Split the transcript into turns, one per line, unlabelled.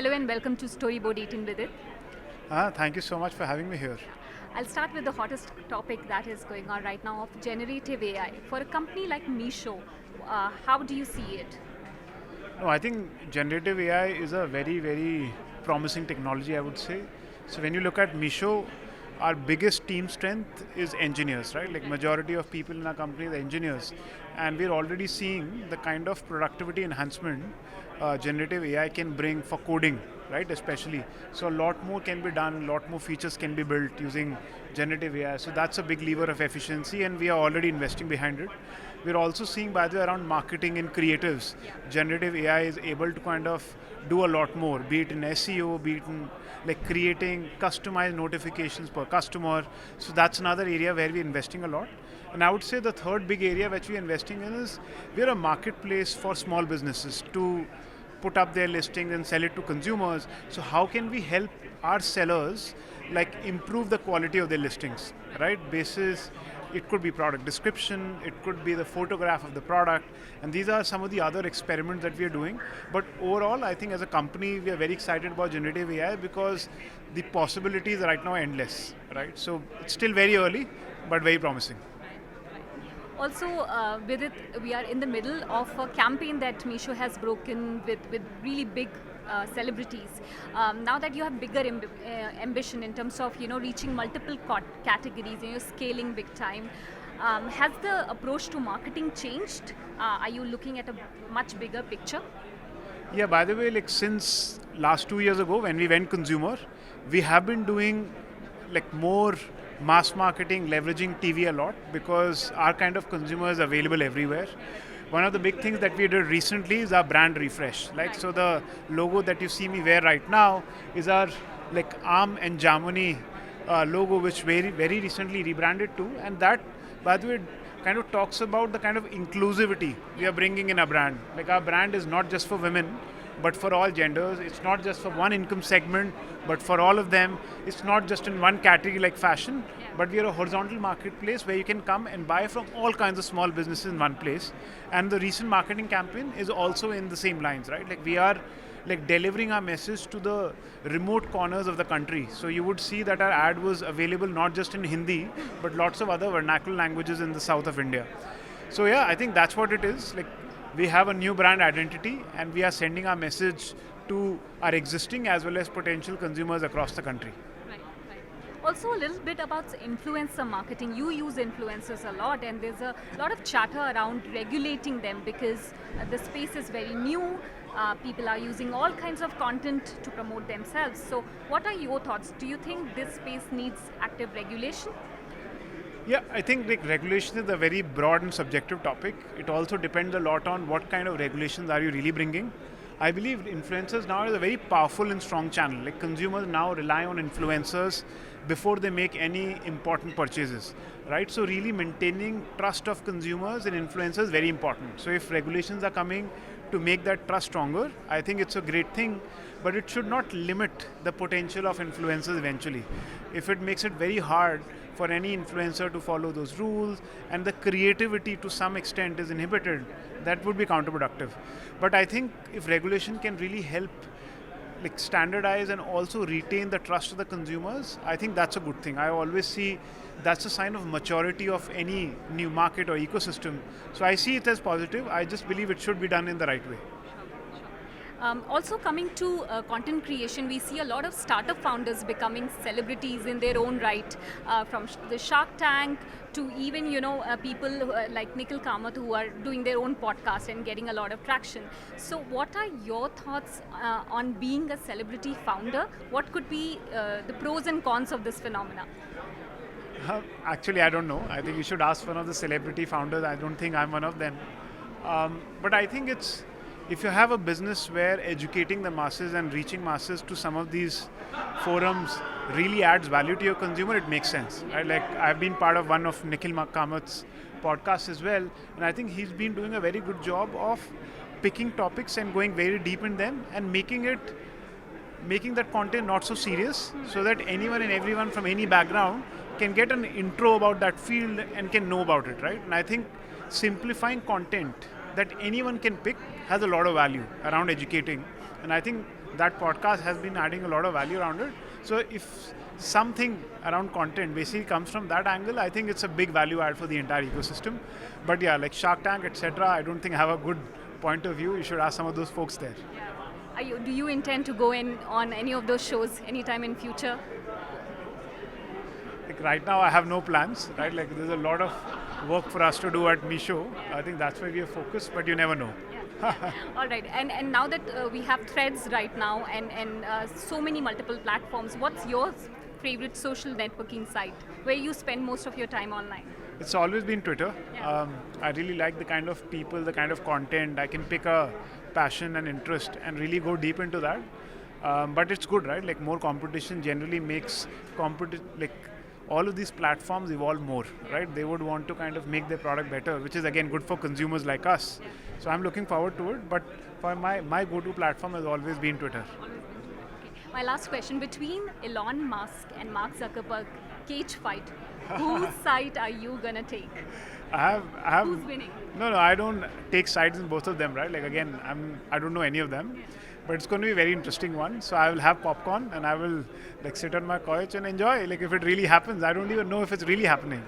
Hello and welcome to Storyboard18 Vidit.
Thank you so much for having me here.
I'll start with the hottest topic that is going on right now of generative AI. For a company like Meesho, how do you see it?
No, I think generative AI is a very, very promising technology, I would say. So when you look at Meesho, our biggest team strength is engineers, right? Like majority of people in our company are engineers. And we're already seeing the kind of productivity enhancement generative AI can bring for coding, right? Especially. So a lot more can be done, a lot more features can be built using generative AI. So that's a big lever of efficiency and we are already investing behind it. We're also seeing, by the way, around marketing and creatives, generative AI is able to kind of do a lot more, be it in SEO, be it in like creating customized notifications per customer. So that's another area where we're investing a lot. And I would say the third big area which we're investing in is we're a marketplace for small businesses to put up their listings and sell it to consumers. So how can we help our sellers like improve the quality of their listings, right? Basis, it could be product description, it could be the photograph of the product, and these are some of the other experiments that we are doing. But overall, I think as a company, we are very excited about generative AI because the possibilities right now are endless, right? So it's still very early, but very promising.
Also, with it, we are in the middle of a campaign that Meesho has broken with really big celebrities. Now that you have bigger ambition in terms of reaching multiple categories, scaling big time, has the approach to marketing changed? Are you looking at a much bigger picture?
Yeah, by the way, like since last 2 years ago when we went consumer, we have been doing like more mass marketing, leveraging TV a lot because our kind of consumer is available everywhere. One of the big things that we did recently is our brand refresh. Like so the logo that you see me wear right now is our like Arm and Jamuni logo which very recently rebranded to, and that by the way kind of talks about the kind of inclusivity we are bringing in our brand. Like our brand is not just for women, but for all genders. It's not just for one income segment, but for all of them. It's not just in one category like fashion, but we are a horizontal marketplace where you can come and buy from all kinds of small businesses in one place. And the recent marketing campaign is also in the same lines, right? Like we are like delivering our message to the remote corners of the country. So you would see that our ad was available not just in Hindi, but lots of other vernacular languages in the south of India. So yeah, I think that's what it is. Like we have a new brand identity and we are sending our message to our existing as well as potential consumers across the country.
Right, right. Also a little bit about influencer marketing. You use influencers a lot and there's a lot of chatter around regulating them because the space is very new. People are using all kinds of content to promote themselves. So what are your thoughts? Do you think this space needs active regulation?
Yeah, I think like regulation is a very broad and subjective topic. It also depends a lot on what kind of regulations are you really bringing. I believe influencers now is a very powerful and strong channel. Like consumers now rely on influencers before they make any important purchases, right? So really maintaining trust of consumers and influencers is very important. So if regulations are coming to make that trust stronger, I think it's a great thing, but it should not limit the potential of influencers eventually. If it makes it very hard for any influencer to follow those rules and the creativity to some extent is inhibited, that would be counterproductive. But I think if regulation can really help like standardize and also retain the trust of the consumers, I think that's a good thing. I always see that's a sign of maturity of any new market or ecosystem. So I see it as positive. I just believe it should be done in the right way.
Also coming to content creation, we see a lot of startup founders becoming celebrities in their own right, from the Shark Tank to even people like Nikhil Kamath who are doing their own podcast and getting a lot of traction. So what are your thoughts on being a celebrity founder? What could be the pros and cons of this phenomena?
Actually, I don't know. I think you should ask one of the celebrity founders. I don't think I'm one of them. But I think it's if you have a business where educating the masses and reaching masses to some of these forums really adds value to your consumer, it makes sense. Right? Like I've been part of one of Nikhil Kamath's podcasts as well, and I think he's been doing a very good job of picking topics and going very deep in them and making that content not so serious so that anyone and everyone from any background can get an intro about that field and can know about it, right? And I think simplifying content that anyone can pick has a lot of value around educating. And I think that podcast has been adding a lot of value around it. So if something around content basically comes from that angle, I think it's a big value add for the entire ecosystem. But yeah, like Shark Tank, etc., I don't think I have a good point of view. You should ask some of those folks there.
Do you intend to go in on any of those shows anytime in future?
Like right now, I have no plans. Right, like there's a lot of work for us to do at Meesho. I think that's where we are focused. But you never know.
All right, and now that we have threads right now and so many multiple platforms, what's your favorite social networking site where you spend most of your time online?
It's always been Twitter.
Yeah.
I really like the kind of people, the kind of content. I can pick a passion and interest and really go deep into that. But it's good, right? Like more competition generally makes like all of these platforms evolve more, right? They would want to kind of make their product better, which is again good for consumers like us. So I'm looking forward to it. But for my go-to platform has always been Twitter.
My last question, between Elon Musk and Mark Zuckerberg cage fight, whose side are you gonna take?
I have.
Who's winning?
No, I don't take sides in both of them, right? Like again, I don't know any of them, but it's going to be a very interesting one. So I will have popcorn and I will like sit on my couch and enjoy. Like if it really happens, I don't even know if it's really happening.